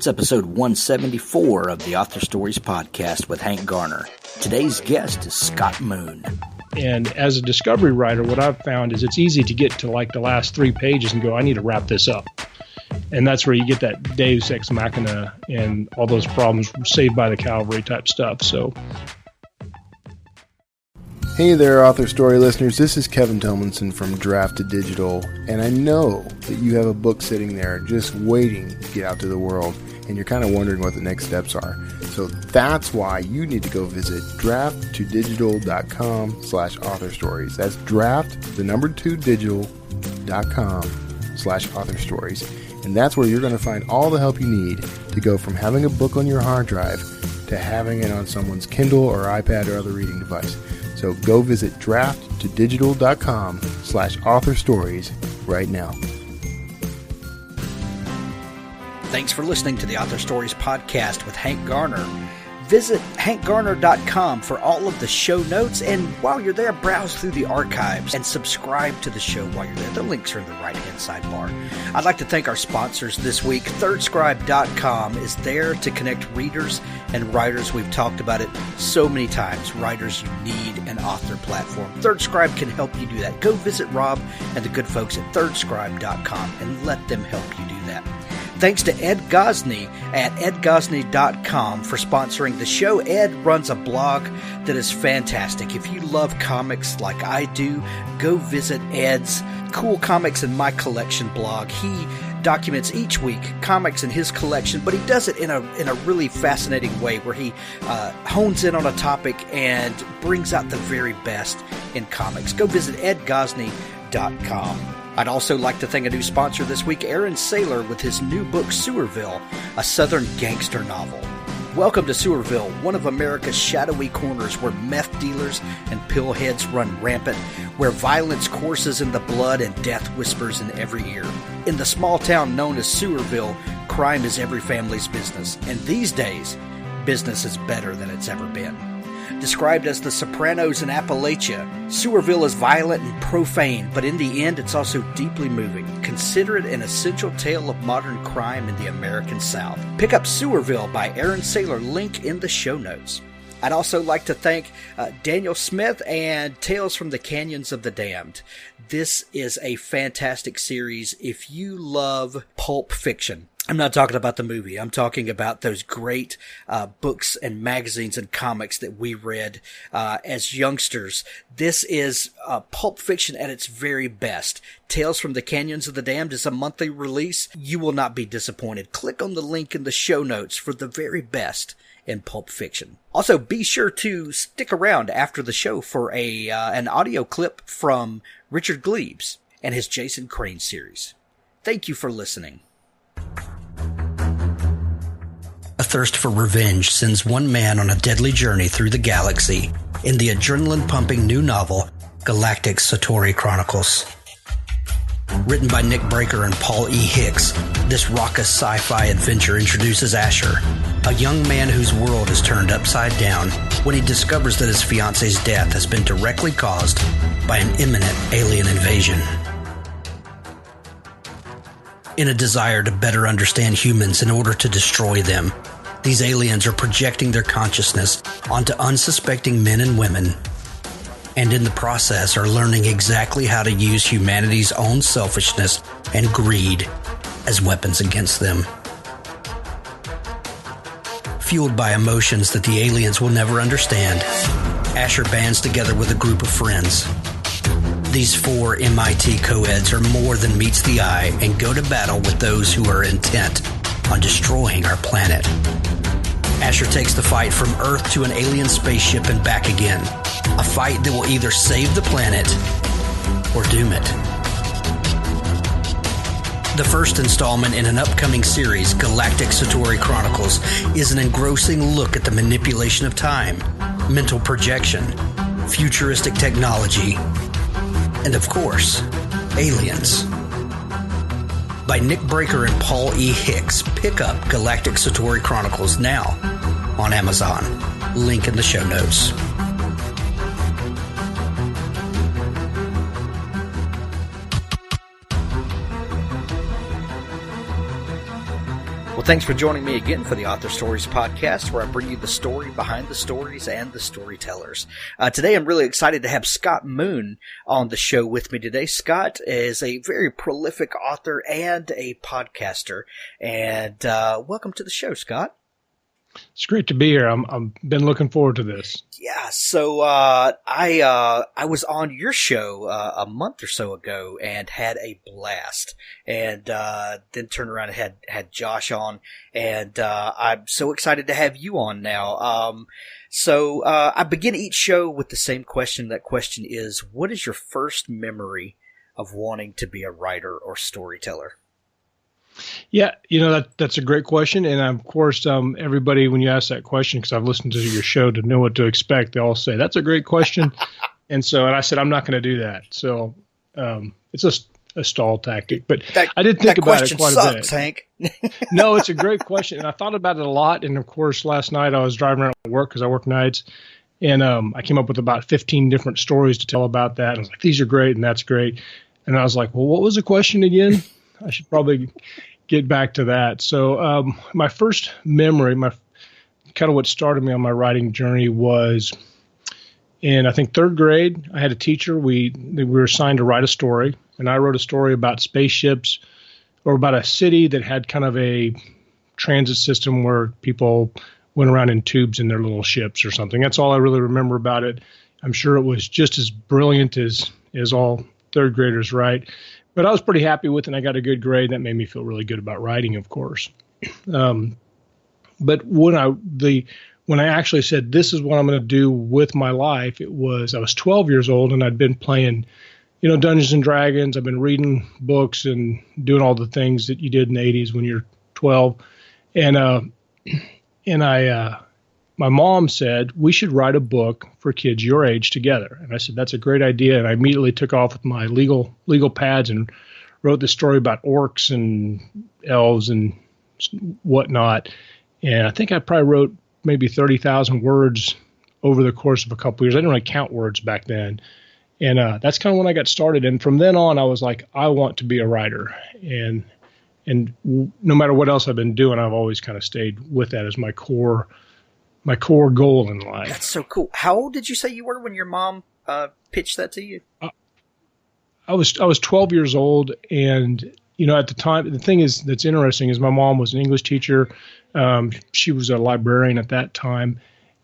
It's episode 174 of the Author Stories Podcast with Hank Garner. Today's guest is Scott Moon. And as a discovery writer, what I've found is it's easy to get to like the last 3 pages and go, I need to wrap this up. And that's where you get that Deus Ex Machina and all those problems, Saved by the Cavalry type stuff. So, hey there, Author Story listeners. This is Kevin Tomlinson from Draft to Digital, and I know that you have a book sitting there just waiting to get out to the world, and you're kind of wondering what the next steps are. So that's why you need to go visit drafttodigital.com/authorstories. That's draft2digital.com/authorstories. And that's where you're going to find all the help you need to go from having a book on your hard drive to having it on someone's Kindle or iPad or other reading device. So go visit drafttodigital.com/authorstories right now. Thanks for listening to the Author Stories Podcast with Hank Garner. Visit hankgarner.com for all of the show notes, and while you're there, browse through the archives and subscribe to the show while you're there. The links are in the right-hand sidebar. I'd like to thank our sponsors this week. ThirdScribe.com is there to connect readers and writers. We've talked about it so many times. Writers, you need an author platform. ThirdScribe can help you do that. Go visit Rob and the good folks at ThirdScribe.com and let them help you do that. Thanks to Ed Gosney at edgosney.com for sponsoring the show. Ed runs a blog that is fantastic. If you love comics like I do, go visit Ed's Cool Comics in My Collection blog. He documents each week comics in his collection, but he does it in a really fascinating way where he hones in on a topic and brings out the very best in comics. Go visit edgosney.com. I'd also like to thank a new sponsor this week, Aaron Saylor, with his new book, Sewerville, a Southern gangster novel. Welcome to Sewerville, one of America's shadowy corners where meth dealers and pillheads run rampant, where violence courses in the blood and death whispers in every ear. In the small town known as Sewerville, crime is every family's business, and these days, business is better than it's ever been. Described as the Sopranos in Appalachia, Sewerville is violent and profane, but in the end it's also deeply moving. Consider it an essential tale of modern crime in the American South. Pick up Sewerville by Aaron Saylor, link in the show notes. I'd also like to thank Daniel Smith and Tales from the Canyons of the Damned. This is a fantastic series if you love pulp fiction. I'm not talking about the movie. I'm talking about those great books and magazines and comics that we read as youngsters. This is pulp fiction at its very best. Tales from the Canyons of the Damned is a monthly release. You will not be disappointed. Click on the link in the show notes for the very best in pulp fiction. Also, be sure to stick around after the show for an audio clip from Richard Glebes and his Jason Crane series. Thank you for listening. A thirst for revenge sends one man on a deadly journey through the galaxy in the adrenaline-pumping new novel, Galactic Satori Chronicles. Written by Nick Breaker and Paul E. Hicks, this raucous sci-fi adventure introduces Asher, a young man whose world is turned upside down when he discovers that his fiance's death has been directly caused by an imminent alien invasion. In a desire to better understand humans in order to destroy them, these aliens are projecting their consciousness onto unsuspecting men and women, and in the process are learning exactly how to use humanity's own selfishness and greed as weapons against them. Fueled by emotions that the aliens will never understand, Asher bands together with a group of friends. These 4 MIT co-eds are more than meets the eye and go to battle with those who are intent on destroying our planet. Asher takes the fight from Earth to an alien spaceship and back again. A fight that will either save the planet or doom it. The first installment in an upcoming series, Galactic Satori Chronicles, is an engrossing look at the manipulation of time, mental projection, futuristic technology, and of course, aliens. By Nick Breaker and Paul E. Hicks. Pick up Galactic Satori Chronicles now on Amazon. Link in the show notes. Well, Thanks for joining me again for the Author Stories podcast, where I bring you the story behind the stories and the storytellers. Today, I'm really excited to have Scott Moon on the show with me today. Scott is a very prolific author and a podcaster. And welcome to the show, Scott. It's great to be here. I've been looking forward to this. Yeah, so I was on your show a month or so ago and had a blast, and then turned around and had Josh on, and I'm so excited to have you on now. So I begin each show with the same question. That question is, what is your first memory of wanting to be a writer or storyteller? Yeah, that's a great question, and of course, everybody, when you ask that question, because I've listened to your show to know what to expect, they all say that's a great question, and I said I'm not going to do that. So it's a stall tactic, but I did think about it quite a bit. Hank. No, it's a great question, and I thought about it a lot. And of course, last night I was driving around to work because I work nights, and I came up with about 15 different stories to tell about that. And I was like, these are great, and that's great. And I was like, well, what was the question again? I should probably get back to that. So my first memory, my kind of what started me on my writing journey was in, I think, third grade. I had a teacher. We were assigned to write a story, and I wrote a story about spaceships, or about a city that had kind of a transit system where people went around in tubes in their little ships or something. That's all I really remember about it. I'm sure it was just as brilliant as all third graders write. But I was pretty happy with it, and I got a good grade. That made me feel really good about writing, of course. But when I actually said, this is what I'm going to do with my life, I was 12 years old, and I'd been playing, Dungeons and Dragons. I've been reading books and doing all the things that you did in the 80s when you're 12. My mom said, we should write a book for kids your age together. And I said, that's a great idea. And I immediately took off with my legal pads and wrote this story about orcs and elves and whatnot. And I think I probably wrote maybe 30,000 words over the course of a couple years. I didn't really count words back then. And that's kind of when I got started. And from then on, I was like, I want to be a writer. And no matter what else I've been doing, I've always kind of stayed with that as my core goal in life. That's so cool. How old did you say you were when your mom pitched that to you? I was 12 years old, and at the time, the thing that's interesting is my mom was an English teacher. She was a librarian at that time,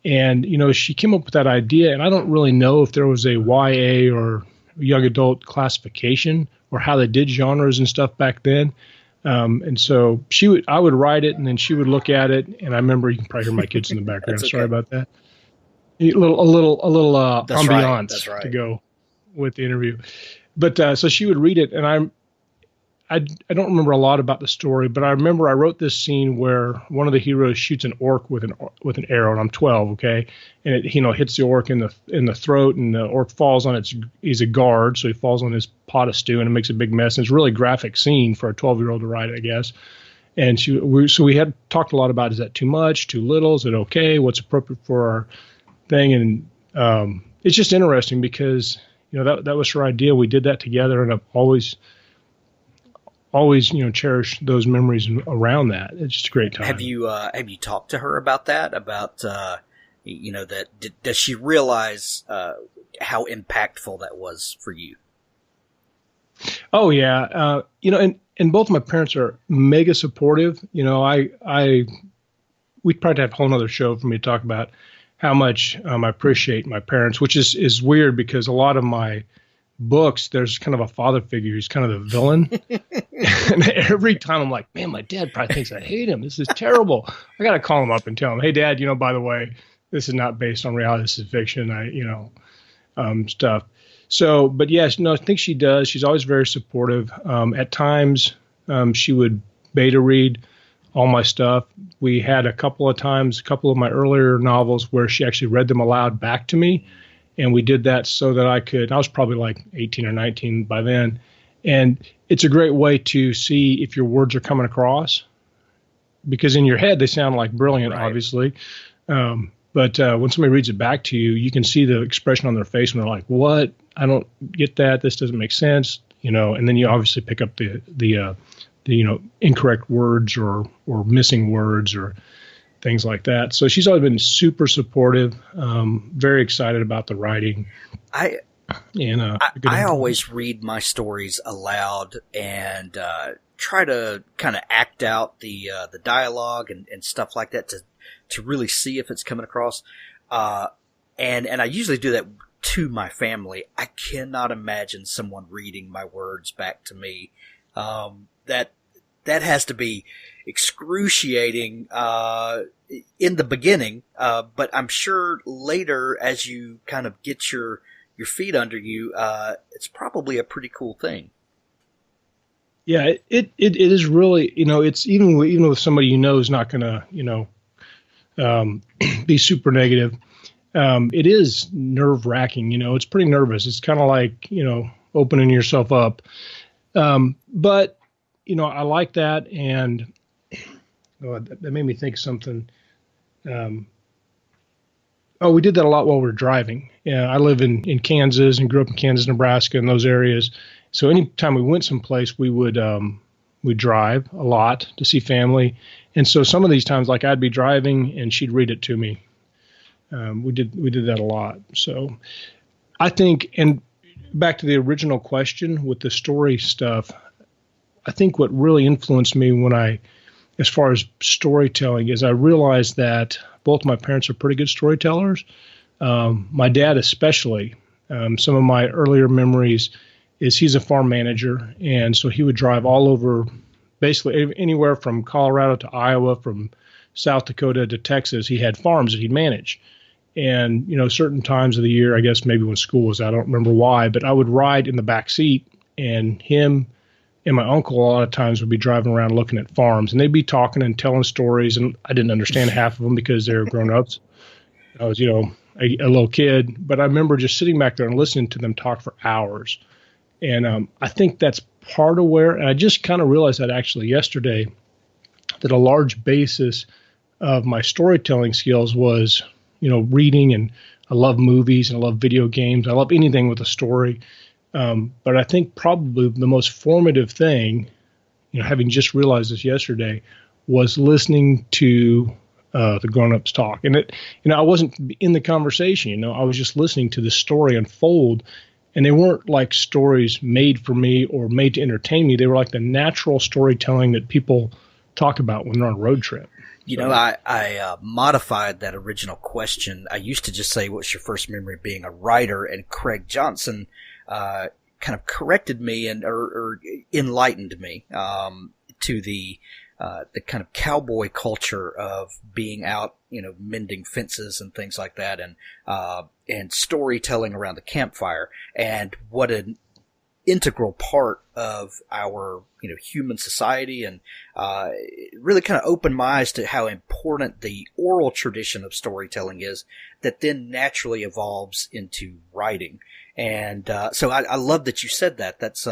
and she came up with that idea. And I don't really know if there was a YA or young adult classification or how they did genres and stuff back then. And so I would write it, and then she would look at it. And I remember, you can probably hear my kids in the background. Okay. Sorry about that. A little ambiance That's right. to go with the interview. But so she would read it, and I don't remember a lot about the story, but I remember I wrote this scene where one of the heroes shoots an orc with an arrow, and I'm 12, okay, and it hits the orc in the throat, and the orc falls on he's a guard, so he falls on his pot of stew, and it makes a big mess. And it's a really graphic scene for a 12-year-old to write, I guess. And so we had talked a lot about, is that too much, too little, is it okay, what's appropriate for our thing, and it's just interesting because that was her idea. We did that together, and I've always cherish those memories around that. It's just a great time. Have you talked to her about that? About does she realize how impactful that was for you? Oh yeah, and both my parents are mega supportive. We'd probably have a whole other show for me to talk about how much I appreciate my parents, which is weird because a lot of my books, there's kind of a father figure who's kind of the villain. And every time I'm like, man, my dad probably thinks I hate him. This is terrible. I got to call him up and tell him, hey, Dad, by the way, this is not based on reality. This is fiction. Stuff. So, but yes, I think she does. She's always very supportive. At times, she would beta read all my stuff. We had a couple of my earlier novels where she actually read them aloud back to me. And we did that so that I was probably like 18 or 19 by then. And it's a great way to see if your words are coming across, because in your head, they sound like brilliant, right, obviously. But when somebody reads it back to you, you can see the expression on their face when they're like, what? I don't get that. This doesn't make sense. And then you obviously pick up the incorrect words or missing words or things like that. So she's always been super supportive, very excited about the writing. I always read my stories aloud and try to kind of act out the dialogue and stuff like that to really see if it's coming across. And I usually do that to my family. I cannot imagine someone reading my words back to me. That has to be excruciating in the beginning, but I'm sure later, as you kind of get your feet under you, it's probably a pretty cool thing. Yeah, it is really, it's even with somebody is not going to be super negative. It is nerve wracking. It's pretty nervous. It's kind of like opening yourself up. But I like that, and that made me think of something. We did that a lot while we were driving. Yeah, I live in Kansas and grew up in Kansas, Nebraska, and those areas. So anytime we went someplace, we would drive a lot to see family. And so some of these times, like I'd be driving and she'd read it to me. We did that a lot. So I think, and back to the original question with the story stuff, I think what really influenced me as far as storytelling, is I realized that both my parents are pretty good storytellers. My dad especially. Some of my earlier memories is he's a farm manager, and so he would drive all over, basically anywhere from Colorado to Iowa, from South Dakota to Texas. He had farms that he'd manage. And, certain times of the year, I guess maybe when school was out, I don't remember why, but I would ride in the back seat, and him and my uncle a lot of times would be driving around looking at farms, and they'd be talking and telling stories, and I didn't understand half of them because they were grown-ups. I was, a little kid, but I remember just sitting back there and listening to them talk for hours. And I think that's part of and I just kind of realized that actually yesterday, that a large basis of my storytelling skills was, reading, and I love movies and I love video games. I love anything with a story. But I think probably the most formative thing, having just realized this yesterday, was listening to the grown-ups talk. And I wasn't in the conversation, I was just listening to the story unfold. And they weren't like stories made for me or made to entertain me. They were like the natural storytelling that people talk about when they're on a road trip. I modified that original question. I used to just say, what's your first memory of being a writer? And Craig Johnson kind of corrected me or enlightened me to the kind of cowboy culture of being out, mending fences and things like that, and storytelling around the campfire, and what an integral part of our, human society, and it really kind of opened my eyes to how important the oral tradition of storytelling is, that then naturally evolves into writing. And so I love that you said that. That's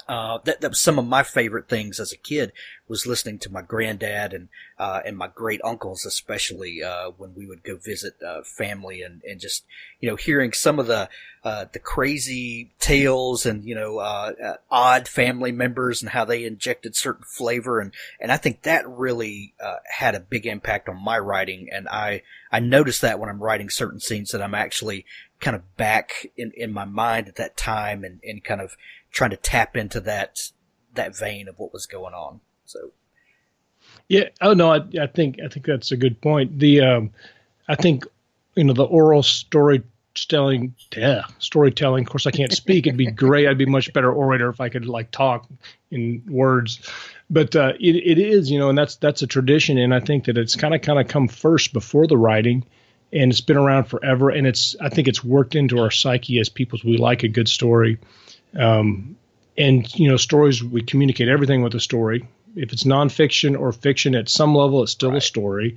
that was some of my favorite things as a kid, was listening to my granddad and my great uncles, especially when we would go visit family, and just hearing some of the crazy tales and odd family members and how they injected certain flavor, and I think that really had a big impact on my writing. And I notice that when I'm writing certain scenes, that I'm actually kind of back in my mind at that time, and kind of trying to tap into that vein of what was going on. So, yeah. Oh no, I think that's a good point. I think the oral storytelling. Of course, I can't speak. It'd be great. I'd be a much better orator if I could talk in words. But it is, and that's a tradition, and I think that it's kind of come first before the writing. And it's been around forever, and I think it's worked into our psyche as people. We like a good story. And stories, we communicate everything with a story. If it's nonfiction or fiction, at some level, it's still a story.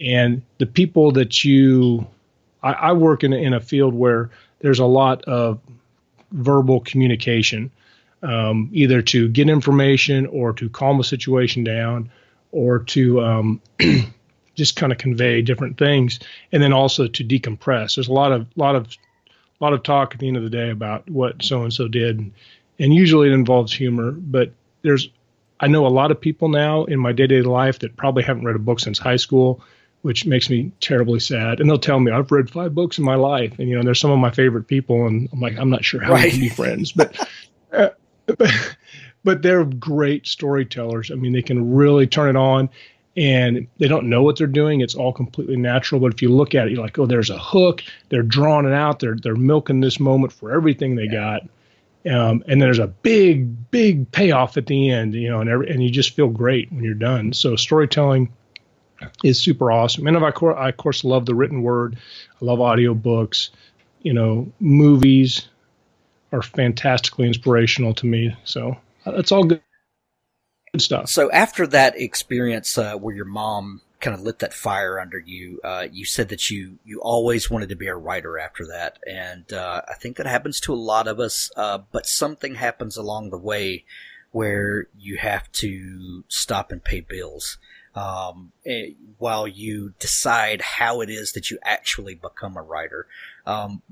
And the people that I work in a field where there's a lot of verbal communication, either to get information or to calm a situation down, or to just kind of convey different things, and then also to decompress. There's a lot of talk at the end of the day about what so-and-so did, and usually it involves humor, but there's I know a lot of people now in my day-to-day life that probably haven't read a book since high school, which makes me terribly sad. And they'll tell me, I've read 5 books in my life. And, they're some of my favorite people. And I'm like, I'm not sure how we can be friends. But they're great storytellers. I mean, they can really turn it on. And they don't know what they're doing. It's all completely natural. But if you look at it, you're like, oh, there's a hook. They're drawing it out. They're milking this moment for everything they got. And then there's a big payoff at the end, and you just feel great when you're done. So storytelling is super awesome. And I, of course, love the written word. I love audiobooks. Movies are fantastically inspirational to me. So that's all good stuff. So after that experience where your mom kind of lit that fire under you, you said that you always wanted to be a writer after that. And I think that happens to a lot of us, but something happens along the way where you have to stop and pay bills while you decide how it is that you actually become a writer.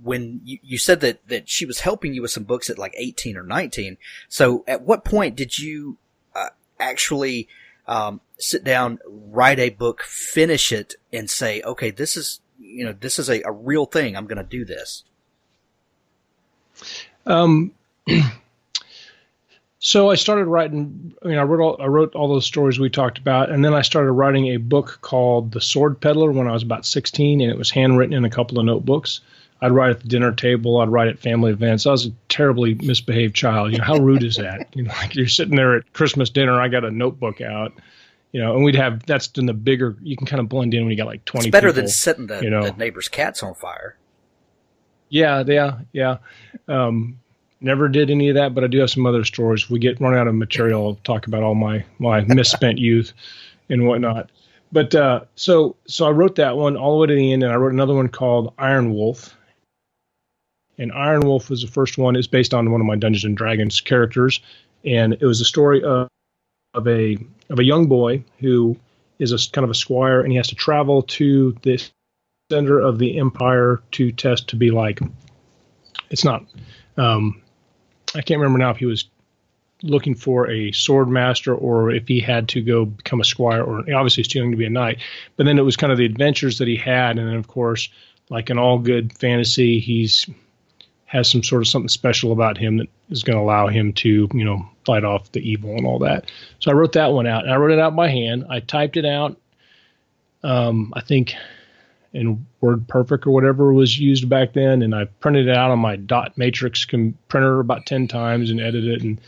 When you said that she was helping you with some books at like 18 or 19. So at what point did you actually sit down, write a book, finish it, and say, okay, this is a real thing. I'm going to do this. So I started writing. I wrote all those stories we talked about, and then I started writing a book called The Sword Peddler when I was about 16, and it was handwritten in a couple of notebooks. I'd write at the dinner table. I'd write at family events. I was a terribly misbehaved child. How rude is that? Like you're sitting there at Christmas dinner. I got a notebook out, and that's in the bigger, you can kind of blend in when you got like 20 It's better people, than setting the neighbor's cats on fire. Yeah. Never did any of that, but I do have some other stories. If we run out of material, I'll talk about all my misspent youth and whatnot. But so I wrote that one all the way to the end, and I wrote another one called Iron Wolf. And Iron Wolf was the first one. It's based on one of my Dungeons and Dragons characters, and it was a story of a young boy who is a kind of a squire, and he has to travel to the center of the empire to test to be like. It's not. I can't remember now if he was looking for a sword master or if he had to go become a squire, or obviously he's too young to be a knight. But then it was kind of the adventures that he had, and then of course, like in all good fantasy, has some sort of something special about him that is going to allow him to, fight off the evil and all that. So I wrote that one out, and I wrote it out by hand. I typed it out, I think in WordPerfect or whatever was used back then, and I printed it out on my dot matrix printer about 10 times and edited it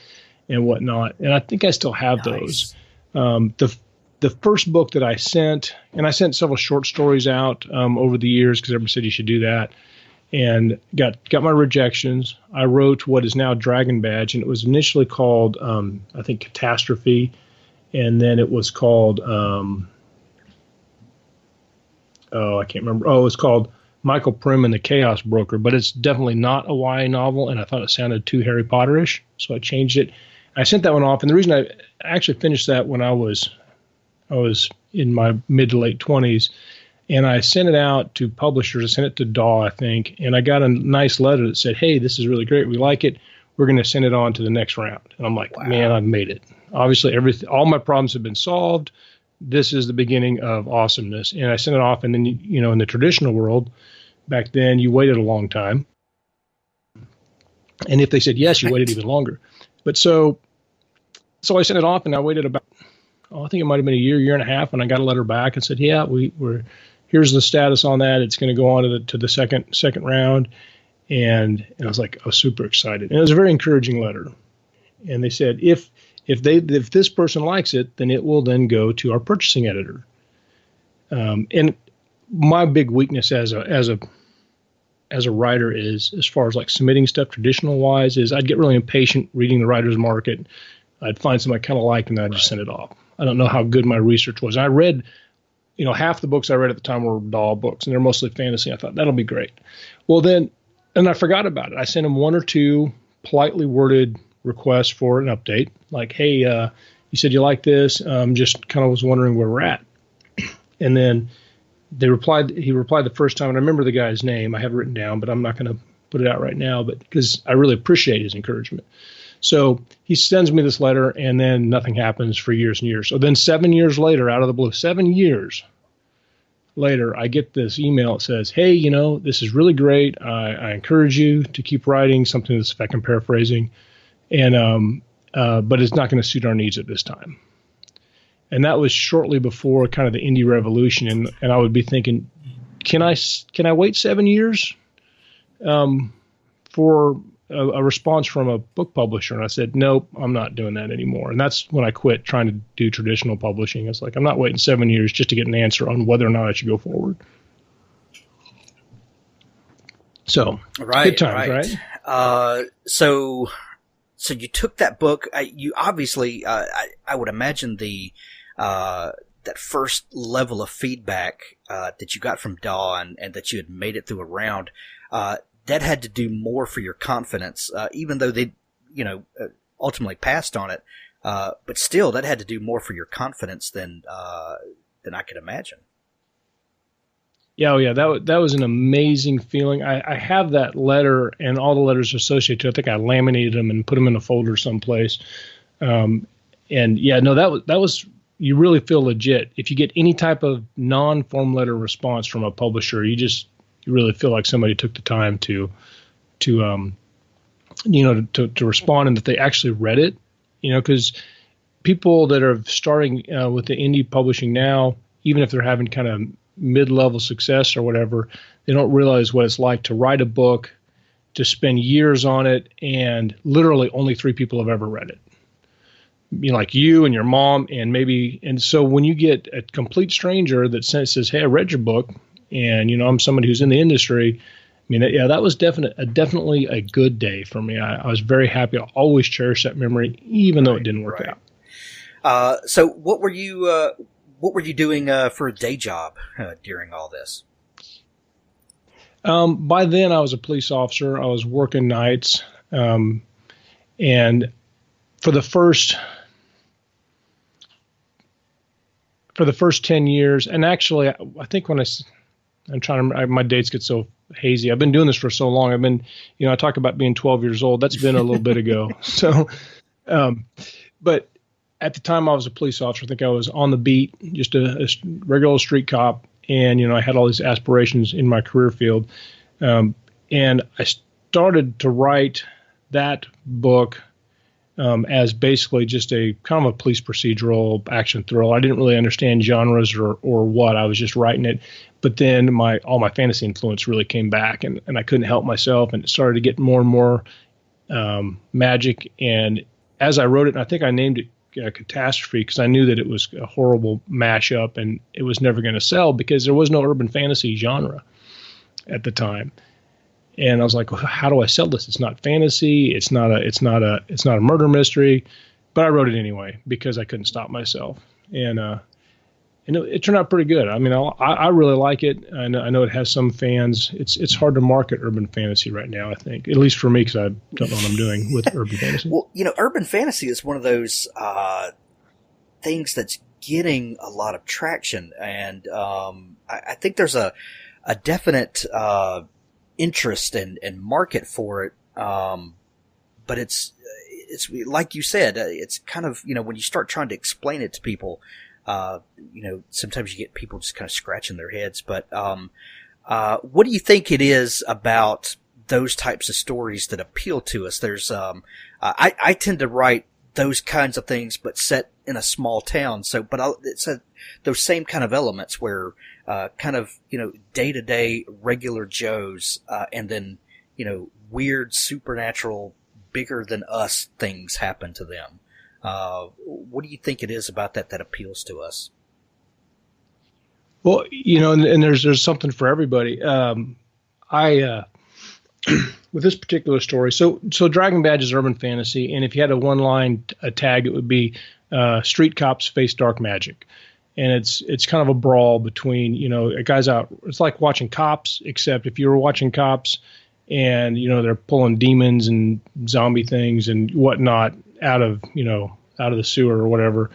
and whatnot. And I think I still have those. The first book that I sent, and I sent several short stories out over the years because everybody said you should do that, and got my rejections. I wrote what is now Dragon Badge, and it was initially called, I think, Catastrophe, and then it was called, I can't remember. Oh, it's called Michael Prim and the Chaos Broker, but it's definitely not a YA novel, and I thought it sounded too Harry Potter-ish, so I changed it. I sent that one off, and the reason I actually finished that when I was in my mid to late 20s, and I sent it out to publishers. I sent it to DAW, I think, and I got a nice letter that said, hey, this is really great. We like it. We're going to send it on to the next round. And I'm like, wow, man, I've made it. Obviously, all my problems have been solved. This is the beginning of awesomeness. And I sent it off, and then, in the traditional world, back then, you waited a long time. And if they said yes, you waited even longer. But so I sent it off, and I waited about, I think it might have been a year and a half, and I got a letter back and said, yeah, here's the status on that. It's going to go on to the second round. And I was like, I was super excited. And it was a very encouraging letter. And they said, if this person likes it, then it will then go to our purchasing editor. And my big weakness as a writer is, as far as like submitting stuff traditional wise, is I'd get really impatient reading the writer's market. I'd find something I kind of liked, and then I'd just send it off. I don't know how good my research was. I read, half the books I read at the time were doll books, and they're mostly fantasy. I thought that'll be great. Well, then, and I forgot about it. I sent them one or two politely worded requests for an update, like, hey, you said you like this. Just kind of was wondering where we're at. And then he replied the first time, and I remember the guy's name. I have it written down, but I'm not going to put it out right now, but because I really appreciate his encouragement. So he sends me this letter, and then nothing happens for years and years. So then 7 years later, out of the blue, 7 years later, I get this email that says, hey, this is really great. I encourage you to keep writing, something to this effect, I'm paraphrasing, and but it's not going to suit our needs at this time. And that was shortly before kind of the indie revolution, and I would be thinking, can I wait 7 years for a response from a book publisher? And I said, nope, I'm not doing that anymore. And that's when I quit trying to do traditional publishing. It's like, I'm not waiting 7 years just to get an answer on whether or not I should go forward. So, good times, right? So you took that book. You obviously, I would imagine that first level of feedback that you got from Dawn and that you had made it through a round, that had to do more for your confidence, even though they, ultimately passed on it. But still, that had to do more for your confidence than I could imagine. Yeah, that was an amazing feeling. I have that letter and all the letters associated to it. I think I laminated them and put them in a folder someplace. And yeah, no, that was you really feel legit. If you get any type of non-form letter response from a publisher, you really feel like somebody took the time to respond and that they actually read it. Because people that are starting with the indie publishing now, even if they're having kind of mid-level success or whatever, they don't realize what it's like to write a book, to spend years on it, and literally only 3 people have ever read it. Like you and your mom and so when you get a complete stranger that says, hey, I read your book, and I'm somebody who's in the industry, that was definitely a good day for me. I was very happy. I always cherish that memory, even though it didn't work out. So what were you doing for a day job during all this? By then, I was a police officer. I was working nights, and for the first 10 years, and actually, I think when I'm trying to remember, my dates get so hazy. I've been doing this for so long. I've been, I talk about being 12 years old. That's been a little bit ago. So, but at the time I was a police officer, I think I was on the beat, just a regular street cop. And, I had all these aspirations in my career field. And I started to write that book as basically just a kind of a police procedural action thriller. I didn't really understand genres or what. I was just writing it. But then all my fantasy influence really came back, and I couldn't help myself, and it started to get more and more magic. And as I wrote it, and I think I named it Catastrophe because I knew that it was a horrible mashup and it was never going to sell because there was no urban fantasy genre at the time. And I was like, well, how do I sell this? It's not fantasy. It's not a murder mystery, but I wrote it anyway because I couldn't stop myself. And it turned out pretty good. I really like it. I know it has some fans. It's hard to market urban fantasy right now, I think, at least for me, because I don't know what I'm doing with urban fantasy. Well, urban fantasy is one of those things that's getting a lot of traction. And I think there's a definite interest and market for it. But it's like you said, it's kind of, when you start trying to explain it to people, sometimes you get people just kind of scratching their heads. But what do you think it is about those types of stories that appeal to us? There's I tend to write those kinds of things, but set in a small town. It's those same kind of elements where kind of day-to-day regular Joes, and then weird supernatural, bigger than us things happen to them. What do you think it is about that appeals to us? Well, and there's something for everybody. I with this particular story, so Dragon Badge is urban fantasy, and if you had a one-line tag, it would be street cops face dark magic, and it's kind of a brawl between guys out. It's like watching Cops, except if you were watching Cops, and they're pulling demons and zombie things and whatnot out of the sewer or whatever,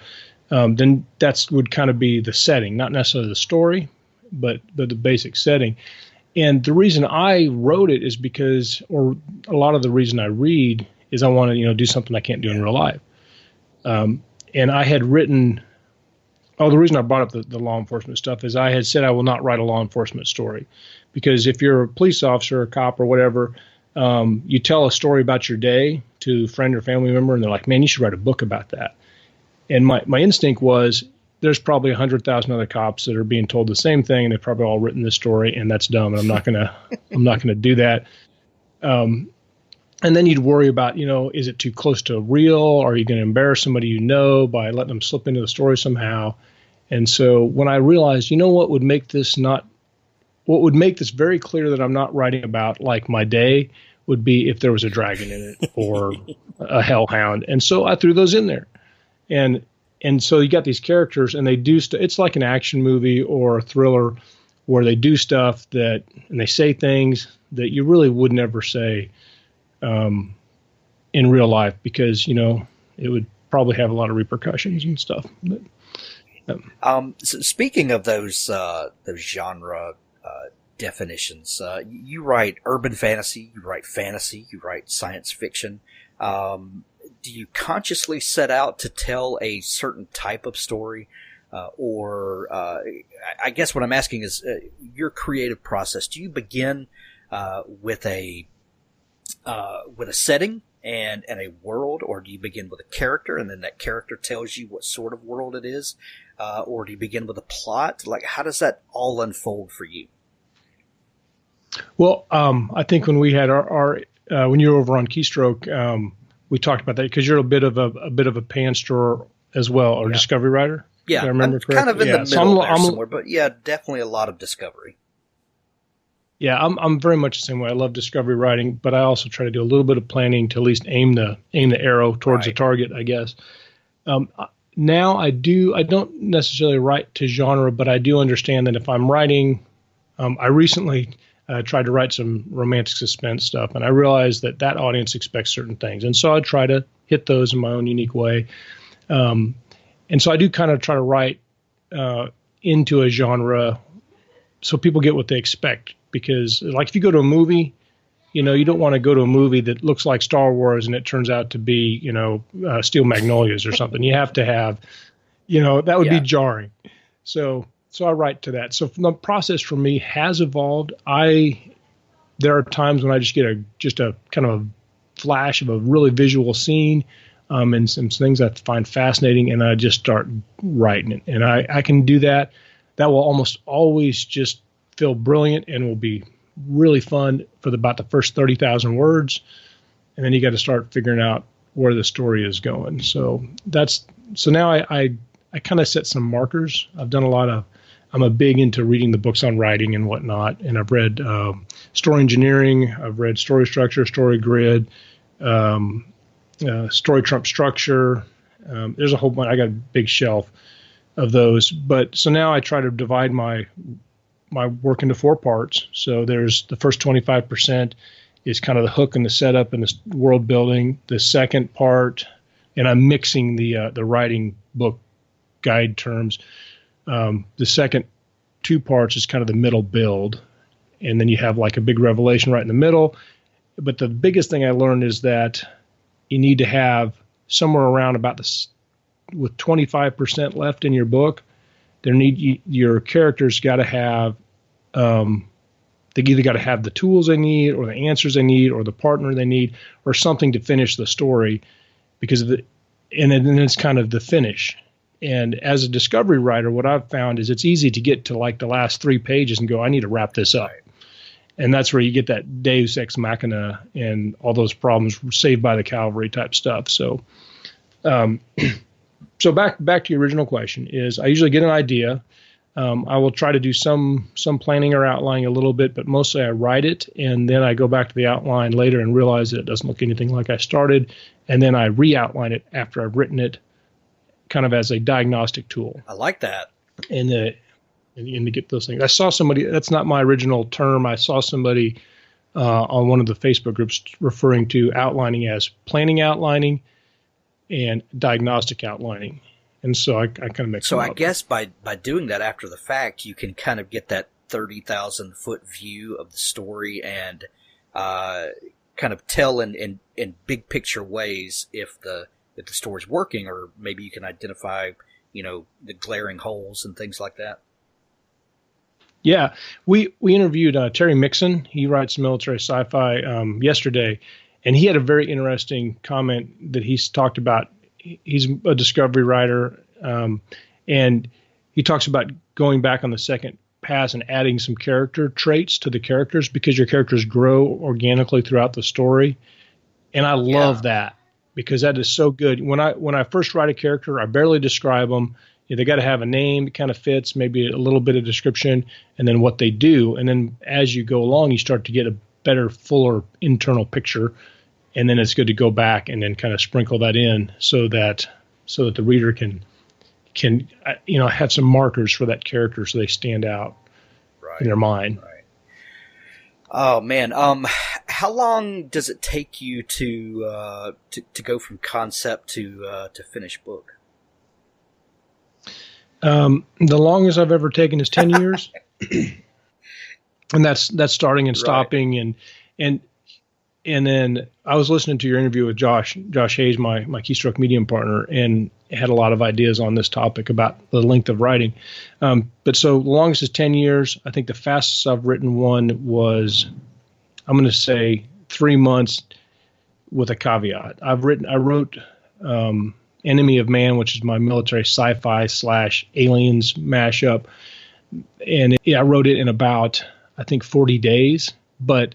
then that's would kind of be the setting, not necessarily the story, but the basic setting. And the reason I wrote it is because, or a lot of the reason I read is I want to, do something I can't do in real life. And I had written, the reason I brought up the law enforcement stuff is I had said I will not write a law enforcement story, because if you're a police officer, a cop, or whatever, you tell a story about your day to a friend or family member, and they're like, man, you should write a book about that. And my instinct was, there's probably 100,000 other cops that are being told the same thing, and they've probably all written this story, and that's dumb, and I'm not gonna do that. And then you'd worry about, is it too close to real? Or are you going to embarrass somebody by letting them slip into the story somehow? And so when I realized, what would make this very clear that I'm not writing about like my day would be if there was a dragon in it or a hellhound. And so I threw those in there. And so you got these characters, and they do it's like an action movie or a thriller where they do stuff and they say things that you really would never say in real life, because it would probably have a lot of repercussions and stuff. But, so speaking of those genre definitions, you write urban fantasy, you write fantasy, you write science fiction. Do you consciously set out to tell a certain type of story, or I guess what I'm asking is your creative process? Do you begin with a setting and a world, or do you begin with a character and then that character tells you what sort of world it is, or do you begin with a plot? Like, how does that all unfold for you? Well, I think when we had our when you were over on KeyStroke, we talked about that, because you're a bit of a pan store as well, or discovery writer. Yeah, I remember correctly. Kind of in the middle there somewhere, but yeah, definitely a lot of discovery. Yeah, I'm very much the same way. I love discovery writing, but I also try to do a little bit of planning to at least aim the arrow towards the target, I guess. Now I don't necessarily write to genre, but I do understand that if I'm writing, I recently tried to write some romantic suspense stuff, and I realized that audience expects certain things. And so I try to hit those in my own unique way. And so I do kind of try to write into a genre so people get what they expect. Because, like, if you go to a movie, you don't want to go to a movie that looks like Star Wars and it turns out to be, Steel Magnolias or something. You have to have, that would be jarring. So I write to that. So the process for me has evolved. There are times when I just get a kind of a flash of a really visual scene, and some things I find fascinating, and I just start writing it. And I can do that. That will almost always just feel brilliant and will be really fun for about the first 30,000 words. And then you got to start figuring out where the story is going. So now I kind of set some markers. I'm a big into reading the books on writing and whatnot. And I've read story engineering. I've read story structure, story grid, story trump structure. There's a whole bunch. I got a big shelf of those. But so now I try to divide my work into 4 parts. So there's the first 25% is kind of the hook and the setup and the world building. The second part, and I'm mixing the writing book guide terms. The second 2 parts is kind of the middle build. And then you have like a big revelation right in the middle. But the biggest thing I learned is that you need to have somewhere around about with 25% left in your book, your characters got to have, they either got to have the tools they need, or the answers they need, or the partner they need, or something to finish the story, and then it's kind of the finish. And as a discovery writer, what I've found is it's easy to get to like the last 3 pages and go, I need to wrap this up. And that's where you get that Deus Ex Machina and all those problems, Saved by the Cavalry type stuff. So, so back to your original question is I usually get an idea. I will try to do some planning or outlining a little bit, but mostly I write it, and then I go back to the outline later and realize that it doesn't look anything like I started, and then I re-outline it after I've written it, kind of as a diagnostic tool. I like that. And to get those things. I saw somebody, that's not my original term. I saw somebody on one of the Facebook groups referring to outlining as planning outlining and diagnostic outlining. And so I kind of mix them up. So I guess by doing that after the fact, you can kind of get that 30,000 foot view of the story and kind of tell in big picture ways if the story's working, or maybe you can identify, the glaring holes and things like that. Yeah, we interviewed Terry Mixon. He writes military sci-fi yesterday, and he had a very interesting comment that he's talked about. He's a discovery writer, and he talks about going back on the second pass and adding some character traits to the characters, because your characters grow organically throughout the story. And I love that, because that is so good. When I first write a character, I barely describe them. They got to have a name that kind of fits, maybe a little bit of description, and then what they do. And then as you go along, you start to get a better, fuller internal picture. And then it's good to go back and then kind of sprinkle that in so that the reader can have some markers for that character so they stand out in their mind. Right. Oh man, how long does it take you to go from concept to finished book? The longest I've ever taken is 10 years, and that's starting and stopping, and then I was listening to your interview with Josh Hayes, my KeyStroke Medium partner, and had a lot of ideas on this topic about the length of writing. But so the longest is 10 years. I think the fastest I've written one was, I'm going to say 3 months with a caveat. I wrote Enemy of Man, which is my military sci-fi / aliens mashup. And I wrote it in about, I think, 40 days, but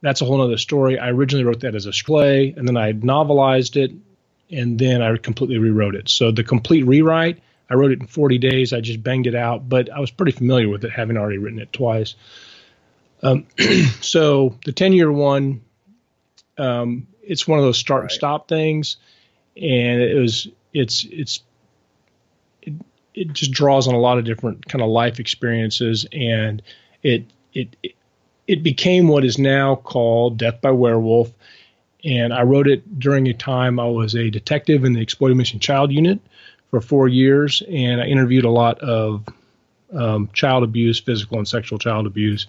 that's a whole other story. I originally wrote that as a screenplay, and then I novelized it, and then I completely rewrote it. So the complete rewrite, I wrote it in 40 days. I just banged it out, but I was pretty familiar with it, having already written it twice. So the 10-year one, it's one of those start and stop things, and it just draws on a lot of different kind of life experiences, and it became what is now called Death by Werewolf. And I wrote it during a time I was a detective in the Exploited Missing Child Unit for 4 years, and I interviewed a lot of child abuse, physical and sexual child abuse.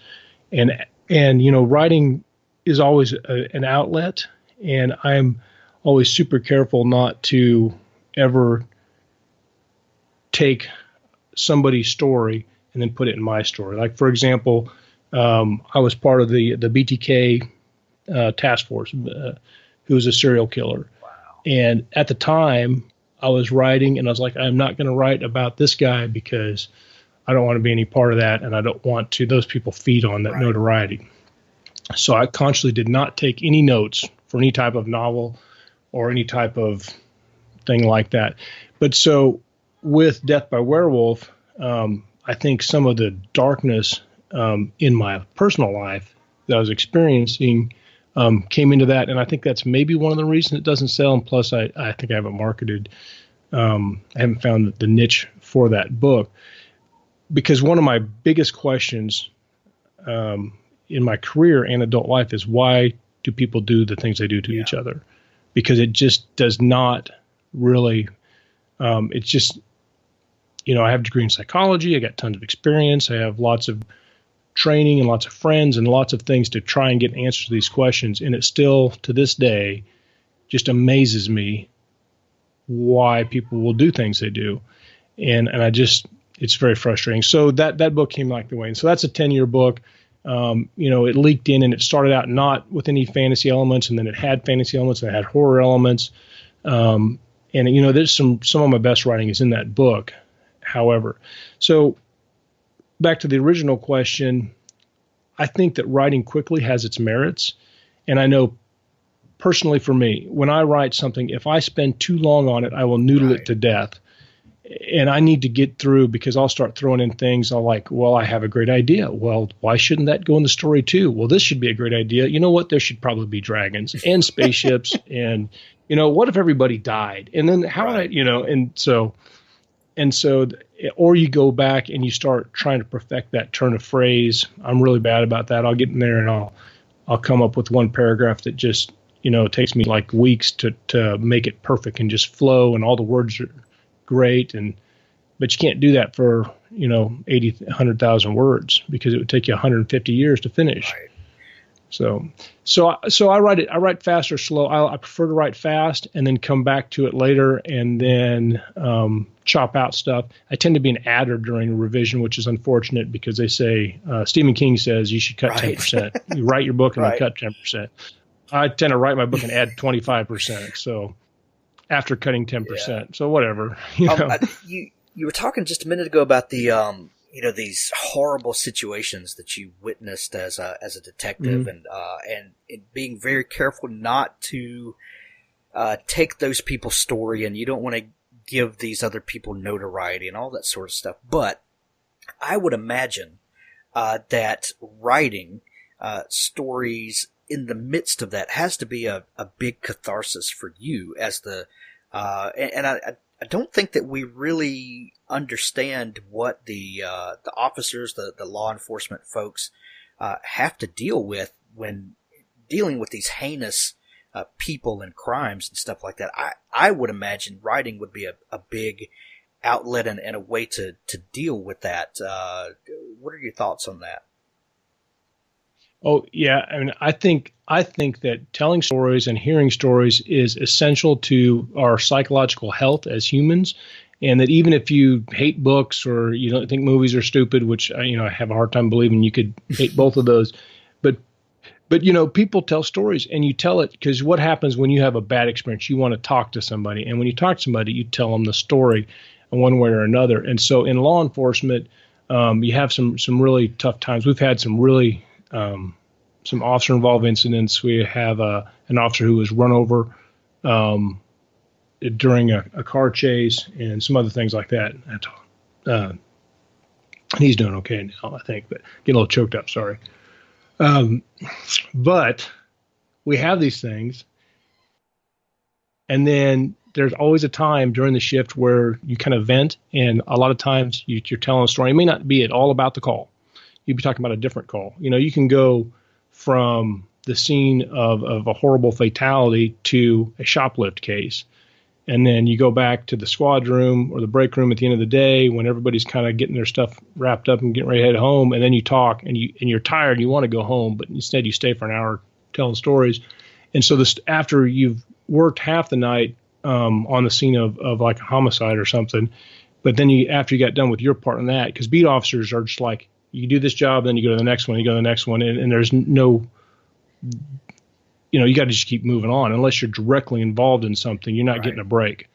And writing is always an outlet, and I'm always super careful not to ever take somebody's story and then put it in my story. Like, for example, I was part of the BTK task force, who was a serial killer. Wow. And at the time, I was writing, and I was like, I'm not going to write about this guy because I don't want to be any part of that, and I don't want to. Those people feed on that notoriety. So I consciously did not take any notes for any type of novel or any type of thing like that. But so with Death by Werewolf, I think some of the darkness in my personal life that I was experiencing came into that, and I think that's maybe one of the reasons it doesn't sell. And plus, I think I haven't marketed. I haven't found the niche for that book, because one of my biggest questions in my career and adult life is, why do people do the things they do to each other? Because it just does not really. It's just, I have a degree in psychology. I got tons of experience. I have lots of training and lots of friends and lots of things to try and get answers to these questions. And it still, to this day, just amazes me why people will do things they do. And it's very frustrating. So that book came like the way. And so that's a 10-year book. It leaked in, and it started out not with any fantasy elements, and then it had fantasy elements, and it had horror elements. And there's some of my best writing is in that book. However, so back to the original question, I think that writing quickly has its merits. And I know personally for me, when I write something, if I spend too long on it, I will noodle it to death. And I need to get through, because I'll start throwing in things. I'll like, well, I have a great idea. Well, why shouldn't that go in the story too? Well, this should be a great idea. You know what? There should probably be dragons and spaceships. And, what if everybody died? And then or you go back and you start trying to perfect that turn of phrase. I'm really bad about that. I'll get in there and I'll come up with one paragraph that just, takes me like weeks to make it perfect and just flow, and all the words are great. But you can't do that for, 80, 100,000 words, because it would take you 150 years to finish. So I write fast or slow. I prefer to write fast and then come back to it later and then chop out stuff. I tend to be an adder during revision, which is unfortunate because they say Stephen King says you should cut 10%. You write your book and then cut 10%. I tend to write my book and add 25%. So after cutting 10%, so whatever. You were talking just a minute ago about the these horrible situations that you witnessed as a detective, and being very careful not to take those people's story, and you don't want to give these other people notoriety and all that sort of stuff. But I would imagine that writing stories in the midst of that has to be a big catharsis for you as the and I don't think that we really understand what the officers, the law enforcement folks have to deal with when dealing with these heinous people and crimes and stuff like that. I would imagine writing would be a big outlet and a way to deal with that. What are your thoughts on that? Oh, yeah. I mean, I think that telling stories and hearing stories is essential to our psychological health as humans, and that even if you hate books or you don't think movies are stupid, which I have a hard time believing you could hate both of those, but people tell stories, and you tell it because what happens when you have a bad experience? You want to talk to somebody, and when you talk to somebody, you tell them the story in one way or another. And so in law enforcement, you have some really tough times. We've had some really some officer-involved incidents. We have an officer who was run over during a car chase and some other things like that. He's doing okay now, I think, but get a little choked up, sorry. But we have these things, and then there's always a time during the shift where you kind of vent, and a lot of times you're telling a story. It may not be at all about the call. You'd be talking about a different call. You can go from the scene of a horrible fatality to a shoplift case. And then you go back to the squad room or the break room at the end of the day when everybody's kind of getting their stuff wrapped up and getting ready to head home. And then you talk and you're tired and you want to go home, but instead you stay for an hour telling stories. And so after you've worked half the night on the scene of like a homicide or something, but then after you got done with your part on that, because beat officers are just like, you do this job, then you go to the next one, and there's no, you got to just keep moving on. Unless you're directly involved in something, you're not getting a break.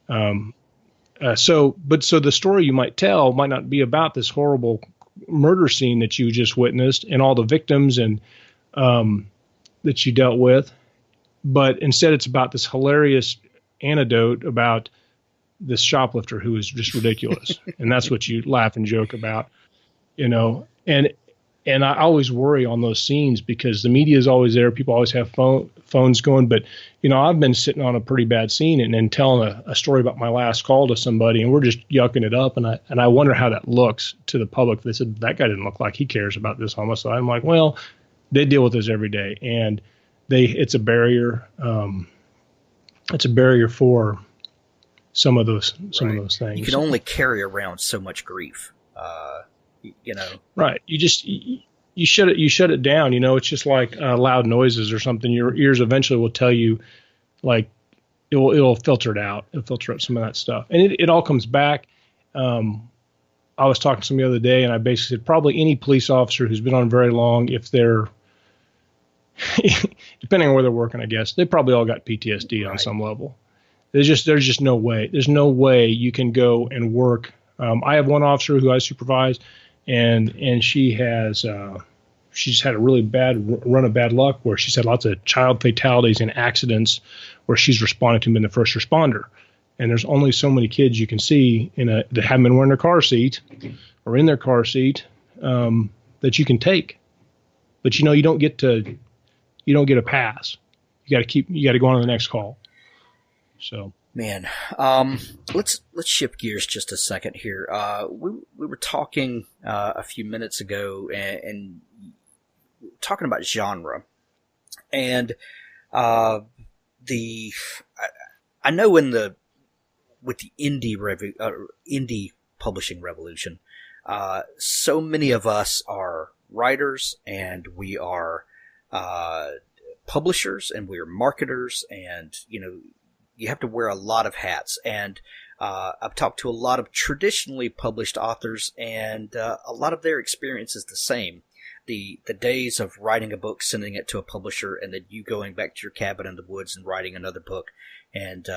So the story you might tell might not be about this horrible murder scene that you just witnessed and all the victims and that you dealt with, but instead it's about this hilarious anecdote about this shoplifter who is just ridiculous, and that's what you laugh and joke about. And I always worry on those scenes because the media is always there. People always have phones going. But, I've been sitting on a pretty bad scene and then telling a story about my last call to somebody, and we're just yucking it up. And I wonder how that looks to the public. They said, that guy didn't look like he cares about this homicide. I'm like, well, they deal with this every day. And it's a barrier. It's a barrier for some of those things. You can only carry around so much grief. Right. You shut it down. It's just like loud noises or something. Your ears eventually will tell you, like, it'll filter it out. It'll filter out some of that stuff. And it all comes back. I was talking to somebody the other day, and I basically said probably any police officer who's been on very long, if they're, depending on where they're working, I guess, they probably all got PTSD on some level. There's just no way. There's no way you can go and work. I have one officer who I supervise, and she has she's had a really bad run of bad luck where she's had lots of child fatalities and accidents where she's responded to them in the first responder. And there's only so many kids you can see that haven't been wearing their car seat or in their car seat that you can take. But you don't get a pass. You got to go on to the next call. So. Man, let's shift gears just a second here. We were talking a few minutes ago and talking about genre, and I know with the indie publishing revolution, so many of us are writers and we are publishers and we're marketers, and, you know, you have to wear a lot of hats. And I've talked to a lot of traditionally published authors, and a lot of their experience is the same. The days of writing a book, sending it to a publisher, and then you going back to your cabin in the woods and writing another book, and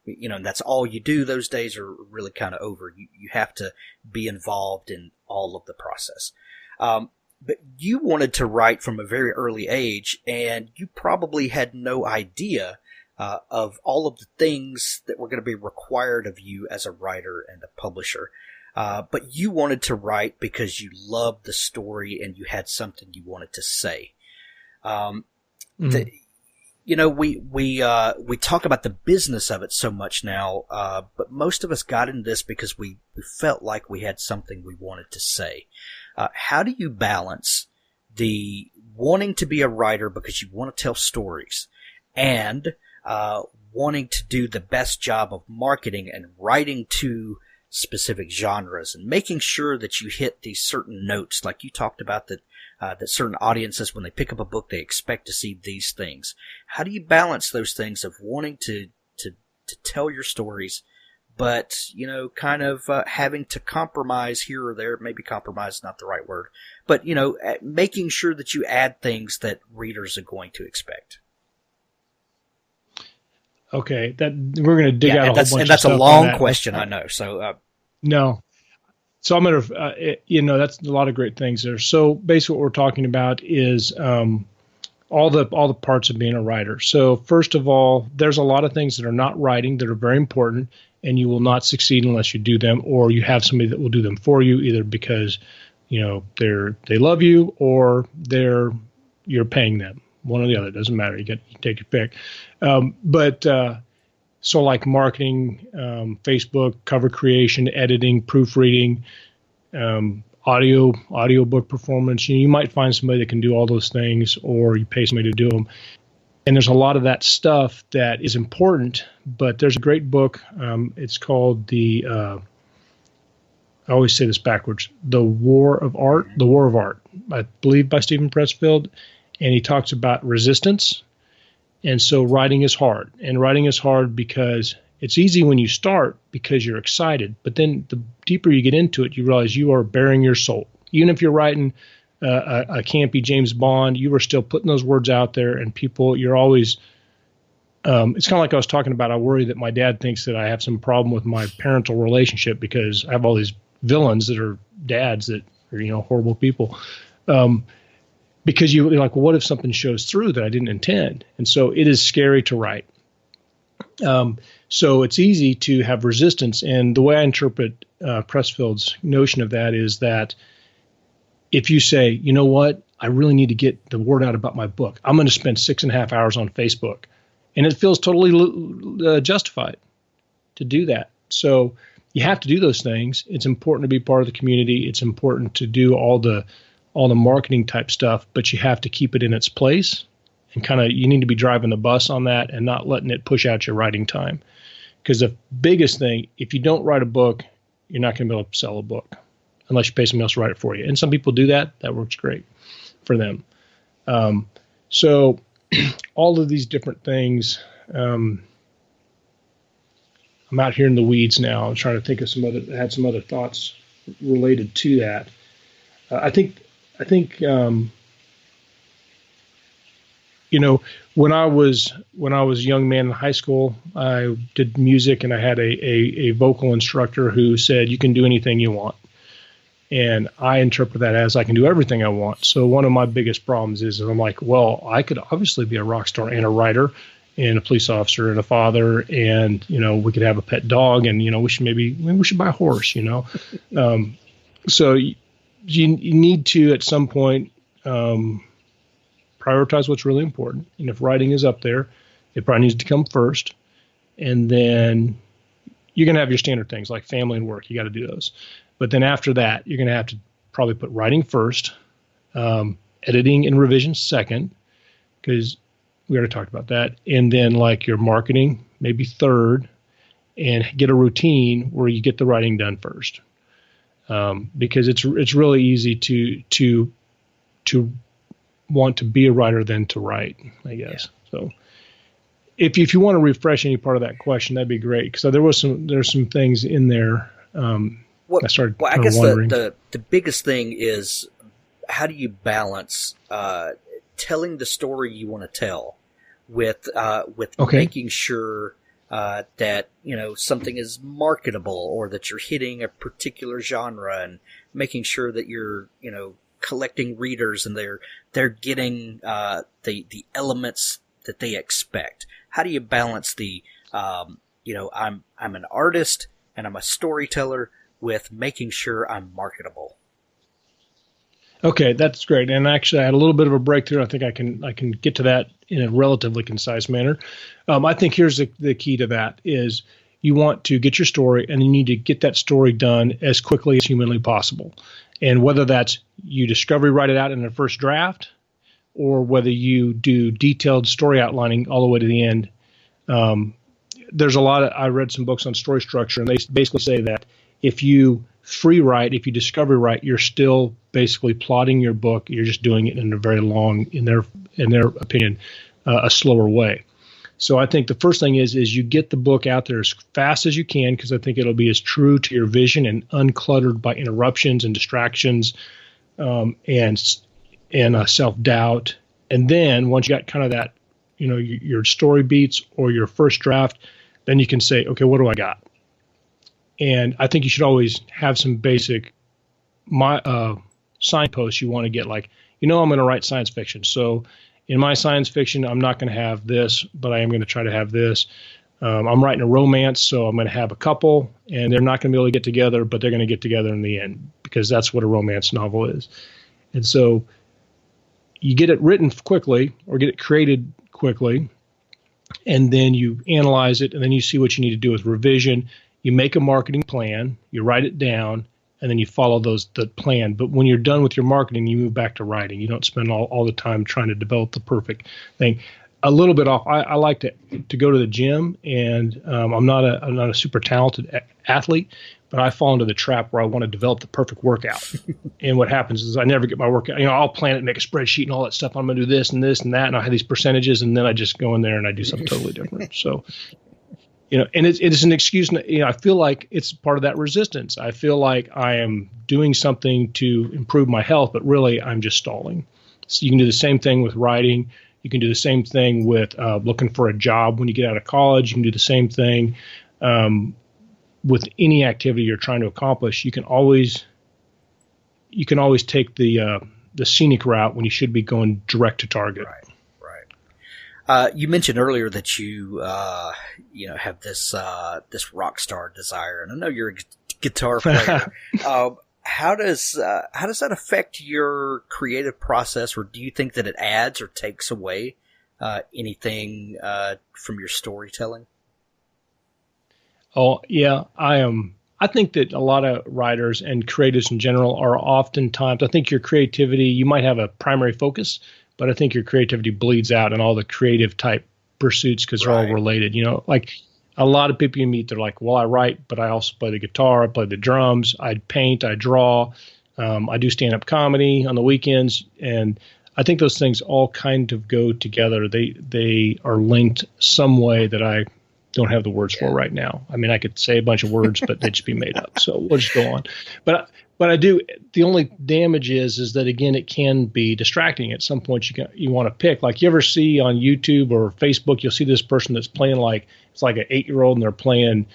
you know, that's all you do. Those days are really kind of over. You have to be involved in all of the process. But you wanted to write from a very early age, and you probably had no idea of all of the things that were going to be required of you as a writer and a publisher. But you wanted to write because you loved the story and you had something you wanted to say. You know, we talk about the business of it so much now, but most of us got into this because we felt like we had something we wanted to say. How do you balance the wanting to be a writer because you want to tell stories and wanting to do the best job of marketing and writing to specific genres and making sure that you hit these certain notes, like you talked about, that certain audiences, when they pick up a book, they expect to see these things? How do you balance those things of wanting to tell your stories, but, you know, kind of having to compromise here or there? Maybe compromise is not the right word, but, you know, making sure that you add things that readers are going to expect. Okay, that we're going to dig out a whole bunch of stuff. And that's a long question, I know. So no, so I'm going to, you know, that's a lot of great things there. So basically, what we're talking about is all the parts of being a writer. So first of all, there's a lot of things that are not writing that are very important, and you will not succeed unless you do them, or you have somebody that will do them for you, either because, you know, they love you, or you're paying them. One or the other, doesn't matter. You take your pick. So like marketing, Facebook, cover creation, editing, proofreading, audiobook performance. You might find somebody that can do all those things, or you pay somebody to do them. And there's a lot of that stuff that is important, but there's a great book. It's called I always say this backwards, The War of Art, I believe, by Stephen Pressfield. And he talks about resistance. And so writing is hard. And writing is hard because it's easy when you start because you're excited. But then the deeper you get into it, you realize you are bearing your soul. Even if you're writing a campy James Bond, you are still putting those words out there. And people, you're always it's kind of like I was talking about. I worry that my dad thinks that I have some problem with my parental relationship because I have all these villains that are dads that are, you know, horrible people. Because you're like, well, what if something shows through that I didn't intend? And so it is scary to write. So it's easy to have resistance. And the way I interpret Pressfield's notion of that is that if you say, you know what, I really need to get the word out about my book, I'm going to spend 6.5 hours on Facebook. And it feels totally justified to do that. So you have to do those things. It's important to be part of the community. It's important to do all the marketing type stuff, but you have to keep it in its place, and you need to be driving the bus on that and not letting it push out your writing time. Because the biggest thing, if you don't write a book, you're not going to be able to sell a book unless you pay somebody else to write it for you. And some people do that. That works great for them. So all of these different things, I'm out here in the weeds now. I'm trying to think of had some other thoughts related to that. I think, you know, when I was a young man in high school, I did music, and I had a vocal instructor who said, you can do anything you want. And I interpret that as I can do everything I want. So one of my biggest problems is I'm like, well, I could obviously be a rock star and a writer and a police officer and a father, and, you know, we could have a pet dog, and, you know, we should buy a horse, you know. So you need to, at some point, prioritize what's really important. And if writing is up there, it probably needs to come first. And then you're going to have your standard things like family and work. You got to do those. But then after that, you're going to have to probably put writing first, editing and revision second, because we already talked about that. And then like your marketing, maybe third, and get a routine where you get the writing done first. Because it's really easy to want to be a writer than to write, I guess. Yeah. So if you want to refresh any part of that question, that'd be great, because there's some things in there. I started I guess wondering. the biggest thing is, how do you balance telling the story you want to tell with making sure that something is marketable, or that you're hitting a particular genre, and making sure that you're collecting readers and they're getting the elements that they expect. How do you balance the I'm an artist and I'm a storyteller with making sure I'm marketable? Okay, that's great. And actually, I had a little bit of a breakthrough. I think I can get to that in a relatively concise manner. I think here's the key to that is you want to get your story, and you need to get that story done as quickly as humanly possible. And whether that's you discovery write it out in the first draft, or whether you do detailed story outlining all the way to the end. There's I read some books on story structure, and they basically say that if you free write, if you discovery write, you're still basically plotting your book. You're just doing it in a very long, in their opinion, a slower way. So I think the first thing is you get the book out there as fast as you can, because I think it'll be as true to your vision and uncluttered by interruptions and distractions and self-doubt. And then once you got kind of that, your story beats or your first draft, then you can say, okay, what do I got? And I think you should always have some basic signposts you want to get, like, I'm going to write science fiction. So in my science fiction, I'm not going to have this, but I am going to try to have this. I'm writing a romance, so I'm going to have a couple, and they're not going to be able to get together, but they're going to get together in the end, because that's what a romance novel is. And so you get it written quickly or get it created quickly, and then you analyze it, and then you see what you need to do with revision. You make a marketing plan, you write it down, and then you follow the plan. But when you're done with your marketing, you move back to writing. You don't spend all the time trying to develop the perfect thing. A little bit off. I like to go to the gym, and I'm not a super talented athlete, but I fall into the trap where I want to develop the perfect workout. And what happens is I never get my workout. I'll plan it, make a spreadsheet and all that stuff. I'm going to do this and this and that, and I have these percentages, and then I just go in there and I do something totally different. So. And it is an excuse. I feel like it's part of that resistance. I feel like I am doing something to improve my health, but really I'm just stalling. So you can do the same thing with writing. You can do the same thing with looking for a job when you get out of college. You can do the same thing with any activity you're trying to accomplish. You can always take the scenic route when you should be going direct to target. Right. You mentioned earlier that you have this rock star desire, and I know you're a guitar player. How does that affect your creative process, or do you think that it adds or takes away anything from your storytelling? Oh yeah, I think that a lot of writers and creatives in general are oftentimes. I think your creativity, you might have a primary focus, but I think your creativity bleeds out in all the creative type pursuits, because they're all related. Like a lot of people you meet, they're like, well, I write, but I also play the guitar, I play the drums, I paint, I draw, I do stand-up comedy on the weekends. And I think those things all kind of go together. They are linked some way that I don't have the words for right now. I mean, I could say a bunch of words, but they'd just be made up. So we'll just go on. But I do. The only damage is that, again, it can be distracting. At some point, you want to pick. Like, you ever see on YouTube or Facebook, you'll see this person that's playing it's like an 8-year-old, and they're playing,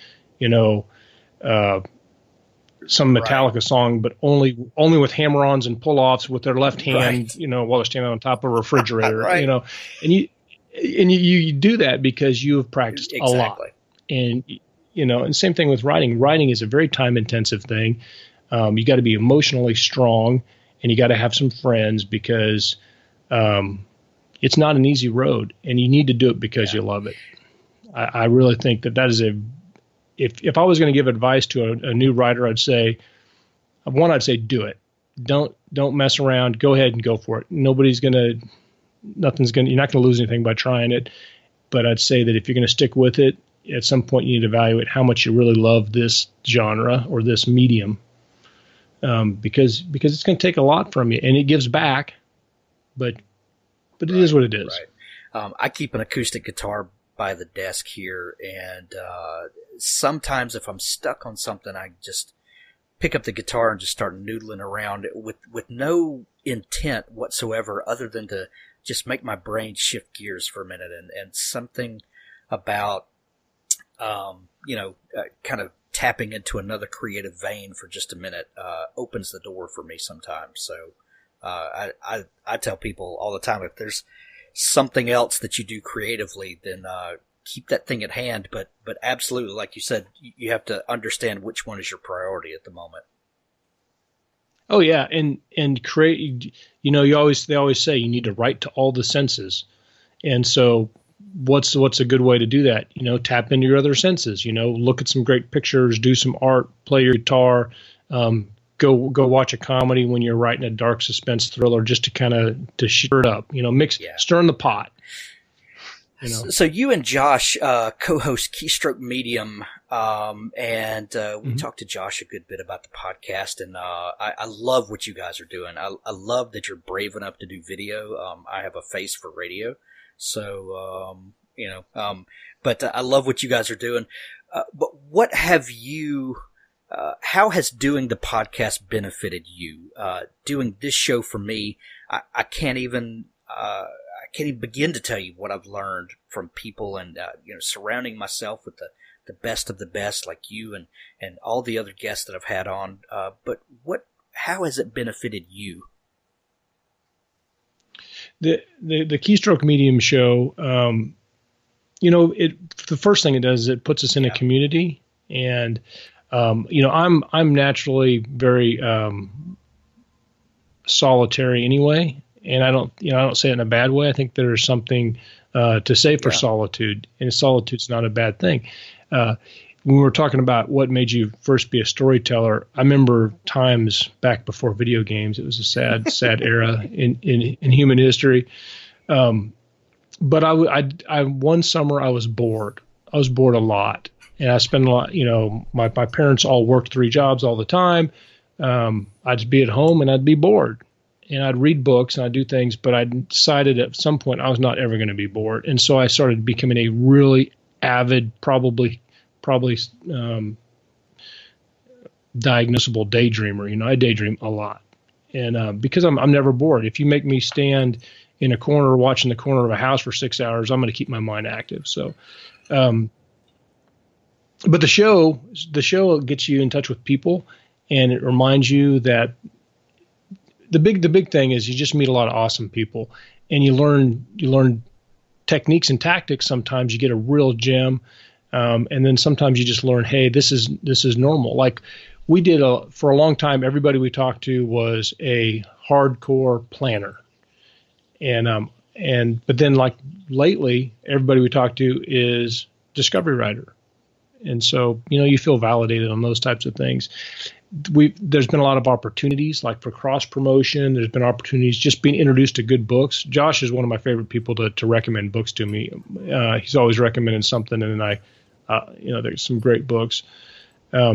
some Metallica song, but only with hammer-ons and pull-offs with their left hand, while they're standing on top of a refrigerator, and you do that because you have practiced a lot, and and same thing with writing. Writing is a very time-intensive thing. You got to be emotionally strong, and you got to have some friends, because it's not an easy road, and you need to do it because you love it. I really think that is if I was going to give advice to a new writer, I'd say do it. Don't mess around. Go ahead and go for it. You're not going to lose anything by trying it. But I'd say that if you're going to stick with it, at some point you need to evaluate how much you really love this genre or this medium. Because it's going to take a lot from you, and it gives back, but but it is what it is. Right. I keep an acoustic guitar by the desk here, and sometimes if I'm stuck on something, I just pick up the guitar and just start noodling around with no intent whatsoever other than to just make my brain shift gears for a minute, and something about kind of tapping into another creative vein for just a minute opens the door for me sometimes. So I tell people all the time, if there's something else that you do creatively, then keep that thing at hand. But absolutely, like you said, you have to understand which one is your priority at the moment. Oh yeah, and create. They always say you need to write to all the senses, and so what's a good way to do that? Tap into your other senses. Look at some great pictures, do some art, play your guitar, go watch a comedy when you're writing a dark suspense thriller, just to kind of to stir it up. Stir in the pot. So you and Josh co-host KeyStroke Medium, and we talked to Josh a good bit about the podcast, and I love what you guys are doing. I love that you're brave enough to do video. I have a face for radio, so but I love what you guys are doing. But what have you? How has doing the podcast benefited you? Doing this show for me, I can't even begin to tell you what I've learned from people, and surrounding myself with the best of the best, like you and all the other guests that I've had on. But how has it benefited you? The KeyStroke Medium show, the first thing it does is it puts us in a community, and I'm naturally very solitary anyway. And I don't say it in a bad way. I think there's something to say for solitude, and solitude's not a bad thing. When we were talking about what made you first be a storyteller, I remember times back before video games. It was a sad era in human history. But I one summer I was bored. I was bored a lot, and I spent a lot. My parents all worked 3 jobs all the time. I'd just be at home and I'd be bored. And I'd read books and I'd do things, but I decided at some point I was not ever going to be bored. And so I started becoming a really avid, probably diagnosable daydreamer. I daydream a lot. And because I'm never bored. If you make me stand in a corner watching the corner of a house for 6 hours, I'm going to keep my mind active. So, but the show gets you in touch with people, and it reminds you that the big thing is you just meet a lot of awesome people, and you learn techniques and tactics. Sometimes you get a real gem, and then sometimes you just learn, hey, this is normal. Like we did for a long time, everybody we talked to was a hardcore planner, but then like lately, everybody we talk to is discovery writer, and so you feel validated on those types of things. There's been a lot of opportunities, like for cross promotion. There's been opportunities just being introduced to good books. Josh is one of my favorite people to recommend books to me. He's always recommending something, and then there's some great books. But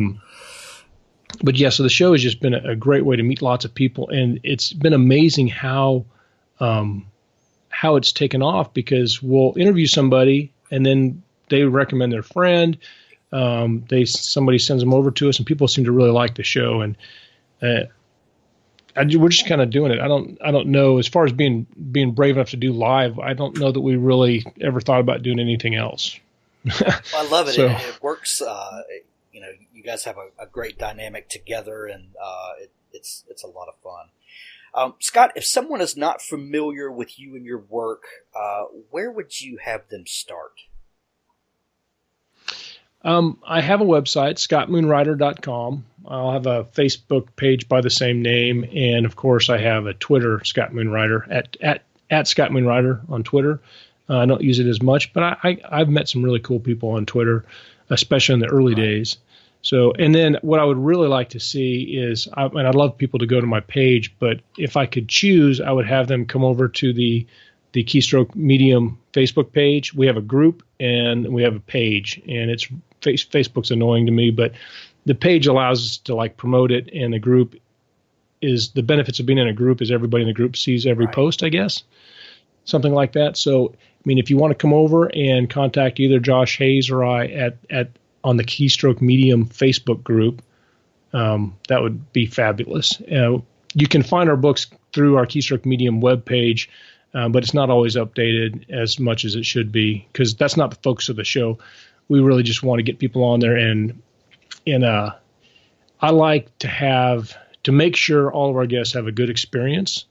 yeah, so the show has just been a great way to meet lots of people, and it's been amazing how it's taken off, because we'll interview somebody and then they recommend their friend. Somebody sends them over to us, and people seem to really like the show, and we're just kind of doing it. I don't know, as far as being brave enough to do live, I don't know that we really ever thought about doing anything else. Well, I love it. So, it works. You guys have a great dynamic together, and it's a lot of fun. Scott, if someone is not familiar with you and your work, where would you have them start? I have a website, scottmoonwriter.com. I'll have a Facebook page by the same name. And of course I have a Twitter, Scott Moonwriter, at Scott Moonwriter on Twitter. I don't use it as much, but I've met some really cool people on Twitter, especially in the early days. So, and then what I would really like to see is, and I'd love people to go to my page, but if I could choose, I would have them come over to the KeyStroke Medium Facebook page. We have a group and we have a page, and Facebook's annoying to me, but the page allows us to like promote it, and the group is, the benefits of being in a group is everybody in the group sees every post, I guess. something like that. So, I mean, if you want to come over and contact either Josh Hayes or I on the KeyStroke Medium Facebook group, that would be fabulous. You can find our books through our KeyStroke Medium webpage, but it's not always updated as much as it should be, because that's not the focus of the show. We really just want to get people on there, and I like to make sure all of our guests have a good experience,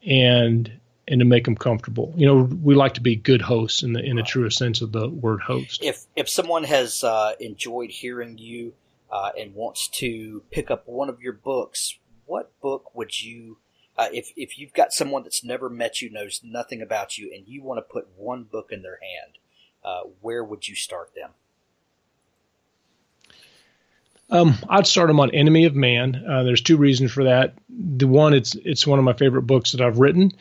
and to make them comfortable. You know, we like to be good hosts in the truest sense of the word host. If someone has enjoyed hearing you and wants to pick up one of your books, what book would you, if you've got someone that's never met you, knows nothing about you, and you want to put one book in their hand, where would you start them? I'd start them on Enemy of Man. There's two reasons for that. The one, it's one of my favorite books that I've written,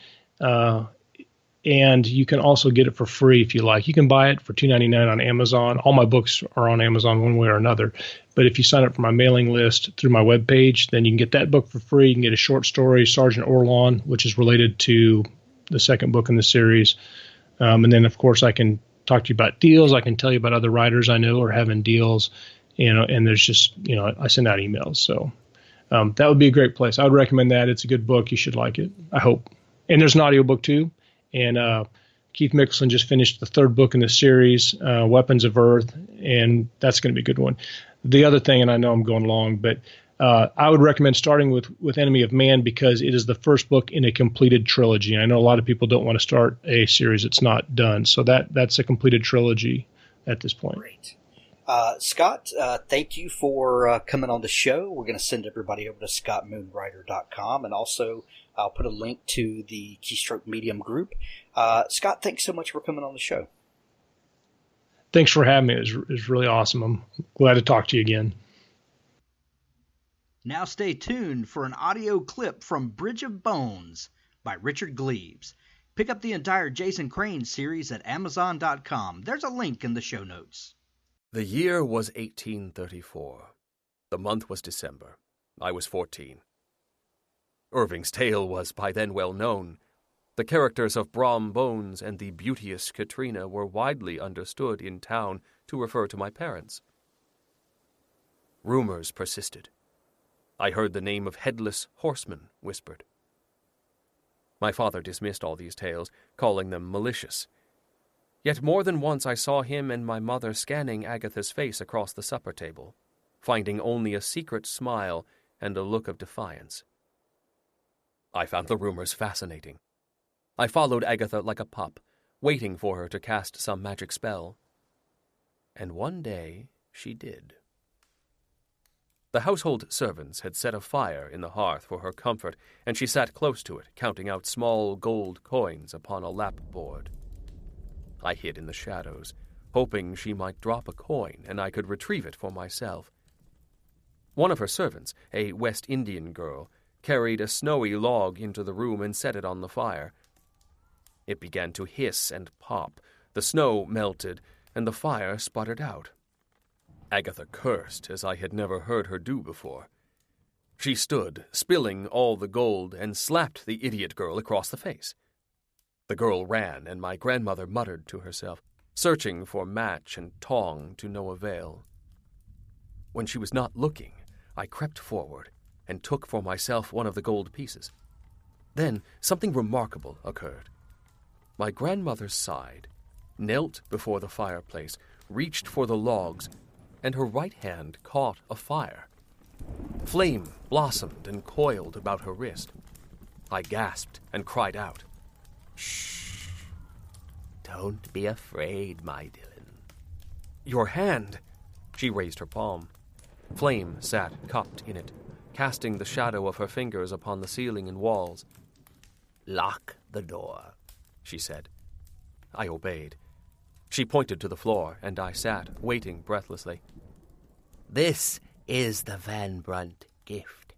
and you can also get it for free if you like. You can buy it for $2.99 on Amazon. All my books are on Amazon one way or another. But if you sign up for my mailing list through my webpage, then you can get that book for free. You can get a short story, Sergeant Orlon, which is related to the second book in the series. And then, of course, I can talk to you about deals. I can tell you about other writers I know are having deals. And there's just, I send out emails. So that would be a great place. I would recommend that. It's a good book. You should like it, I hope. And there's an audiobook too. And Keith Mickelson just finished the third book in the series, Weapons of Earth, and that's going to be a good one. The other thing, and I know I'm going long, but I would recommend starting with Enemy of Man, because it is the first book in a completed trilogy. I know a lot of people don't want to start a series that's not done. So that's a completed trilogy at this point. Great. Scott, thank you for coming on the show. We're going to send everybody over to scottmoonwriter.com, and also I'll put a link to the KeyStroke Medium group. Scott, thanks so much for coming on the show. Thanks for having me. It was really awesome. I'm glad to talk to you again. Now stay tuned for an audio clip from Bridge of Bones by Richard Gleaves. Pick up the entire Jason Crane series at Amazon.com. There's a link in the show notes. The year was 1834. The month was December. I was 14. Irving's tale was by then well known. The characters of Brom Bones and the beauteous Katrina were widely understood in town to refer to my parents. Rumors persisted. I heard the name of Headless Horseman whispered. My father dismissed all these tales, calling them malicious. Yet more than once I saw him and my mother scanning Agatha's face across the supper table, finding only a secret smile and a look of defiance. I found the rumors fascinating. I followed Agatha like a pup, waiting for her to cast some magic spell. And one day she did. The household servants had set a fire in the hearth for her comfort, and she sat close to it, counting out small gold coins upon a lap-board. I hid in the shadows, hoping she might drop a coin and I could retrieve it for myself. One of her servants, a West Indian girl, carried a snowy log into the room and set it on the fire. It began to hiss and pop, the snow melted, and the fire sputtered out. Agatha cursed as I had never heard her do before. She stood, spilling all the gold, and slapped the idiot girl across the face. The girl ran, and my grandmother muttered to herself, searching for match and tong to no avail. When she was not looking, I crept forward and took for myself one of the gold pieces. Then something remarkable occurred. My grandmother sighed, knelt before the fireplace, reached for the logs, and her right hand caught a fire. Flame blossomed and coiled about her wrist. I gasped and cried out, "Shh! Don't be afraid, my Dylan." "Your hand!" She raised her palm. Flame sat cupped in it, casting the shadow of her fingers upon the ceiling and walls. "Lock the door," she said. I obeyed. She pointed to the floor, and I sat, waiting breathlessly. "This is the Van Brunt gift.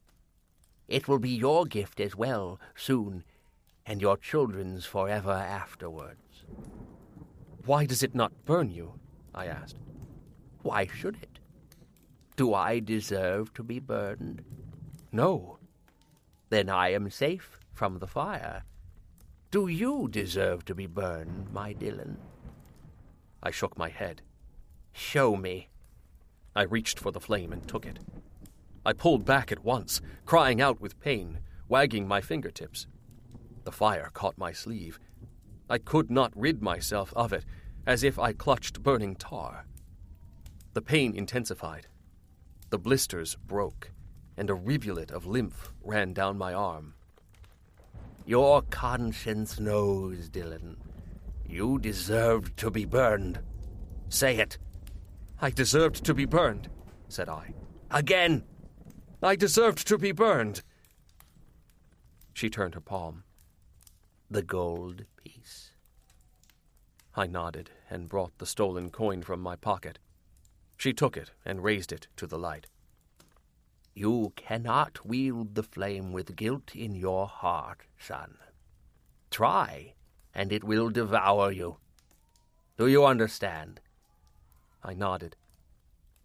It will be your gift as well, soon, and your children's forever afterwards." "Why does it not burn you?" I asked. "Why should it? Do I deserve to be burned?" "No." "Then I am safe from the fire. Do you deserve to be burned, my Dylan? I shook my head. Show me. I reached for the flame and took it. I pulled back at once, crying out with pain, wagging my fingertips. The fire caught my sleeve. I could not rid myself of it, as if I clutched burning tar. The pain intensified. The blisters broke, and a rivulet of lymph ran down my arm. Your conscience knows, Dylan. You deserved to be burned. Say it. I deserved to be burned, said I. Again. I deserved to be burned. She turned her palm. The gold piece. I nodded and brought the stolen coin from my pocket. She took it and raised it to the light. You cannot wield the flame with guilt in your heart, son. Try, and it will devour you. Do you understand? I nodded.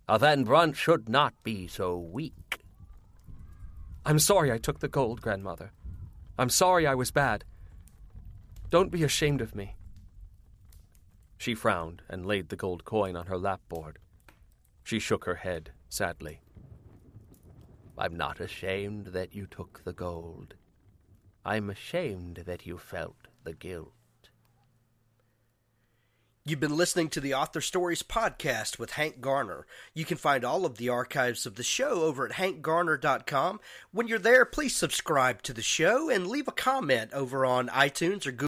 Then Brunt should not be so weak. I'm sorry I took the gold, Grandmother. I'm sorry I was bad. Don't be ashamed of me. She frowned and laid the gold coin on her lapboard. She shook her head sadly. I'm not ashamed that you took the gold. I'm ashamed that you felt the guilt. You've been listening to the Author Stories Podcast with Hank Garner. You can find all of the archives of the show over at hankgarner.com. When you're there, please subscribe to the show and leave a comment over on iTunes or Google